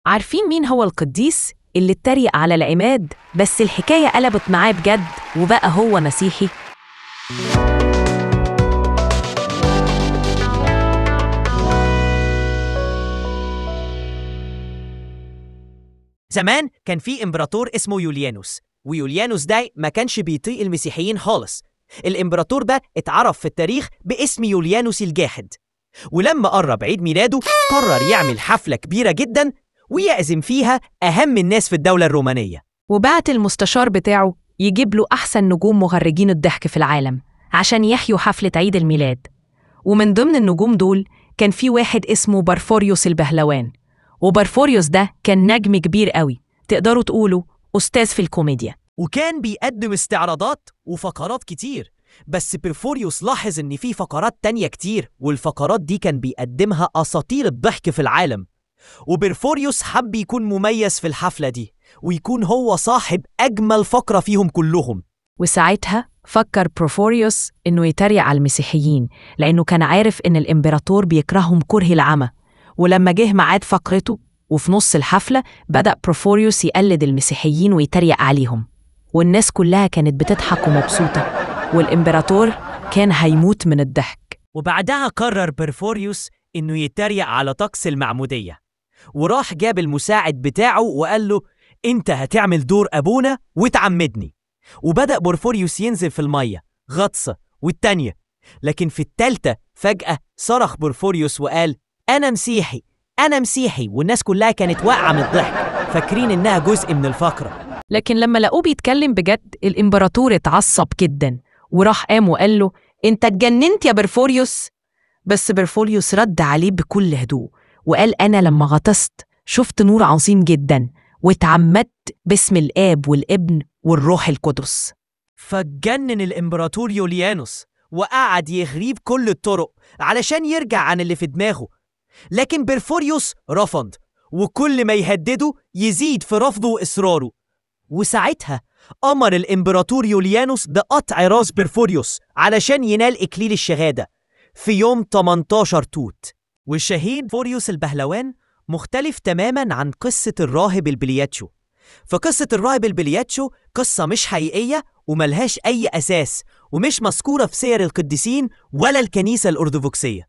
عارفين مين هو القديس اللي اتريق على العماد بس الحكاية قلبت معاه بجد وبقى هو مسيحي؟ زمان كان في إمبراطور اسمه يوليانوس، ويوليانوس ده ما كانش بيطيق المسيحيين خالص. الإمبراطور ده اتعرف في التاريخ باسم يوليانوس الجاحد، ولما قرب عيد ميلاده قرر يعمل حفلة كبيرة جدا ويعزم فيها أهم الناس في الدولة الرومانية. وبعت المستشار بتاعه يجيب له أحسن نجوم مغرجين الضحك في العالم عشان يحيوا حفلة عيد الميلاد. ومن ضمن النجوم دول كان في واحد اسمه بارفوريوس البهلوان، وبارفوريوس ده كان نجم كبير قوي، تقدروا تقولوا أستاذ في الكوميديا، وكان بيقدم استعراضات وفقرات كتير. بس بيرفوريوس لاحظ إن في فقرات تانية كتير، والفقرات دي كان بيقدمها أساطير الضحك في العالم. وبيرفوريوس حب يكون مميز في الحفلة دي ويكون هو صاحب أجمل فقرة فيهم كلهم. وساعتها فكر بروفوريوس إنه يتريق على المسيحيين لأنه كان عارف إن الإمبراطور بيكرههم كره العمى. ولما جه ميعاد فقرته وفي نص الحفلة بدأ بروفوريوس يقلد المسيحيين ويتريق عليهم، والناس كلها كانت بتضحك ومبسوطة، والإمبراطور كان هيموت من الضحك. وبعدها قرر بيرفوريوس إنه يتريق على طقس المعمودية، وراح جاب المساعد بتاعه وقال له: أنت هتعمل دور أبونا وتعمدني. وبدأ بورفوريوس ينزل في المية غطسة والتانية، لكن في التالتة فجأة صرخ بورفوريوس وقال: أنا مسيحي أنا مسيحي، والناس كلها كانت واقعة من الضحك فاكرين إنها جزء من الفقرة. لكن لما لقوه بيتكلم بجد الإمبراطور اتعصب جدا وراح قام وقال له: أنت اتجننت يا بورفوريوس؟ بس بورفوريوس رد عليه بكل هدوء وقال: أنا لما غطست شفت نور عظيم جدا واتعمدت باسم الآب والابن والروح القدس. فاتجنن الإمبراطور يوليانوس وقعد يغريه بكل الطرق علشان يرجع عن اللي في دماغه، لكن بيرفوريوس رفض، وكل ما يهدده يزيد في رفضه وإصراره. وساعتها أمر الإمبراطور يوليانوس بقطع راس بيرفوريوس علشان ينال إكليل الشهادة في يوم 18 توت. والشهيد فوريوس البهلوان مختلف تماماً عن قصة الراهب البلياتشو. فقصة الراهب البلياتشو قصة مش حقيقية وملهاش أي أساس ومش مذكورة في سير القديسين ولا الكنيسة الأرثوذكسية.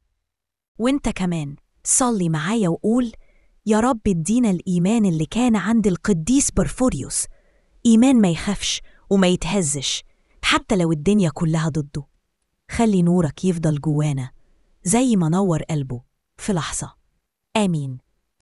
وانت كمان صلي معايا وقول: يا رب ادينا الإيمان اللي كان عند القديس بورفوريوس، إيمان ما يخافش وما يتهزش حتى لو الدنيا كلها ضده. خلي نورك يفضل جوانا زي ما نور قلبه في لحظة. آمين.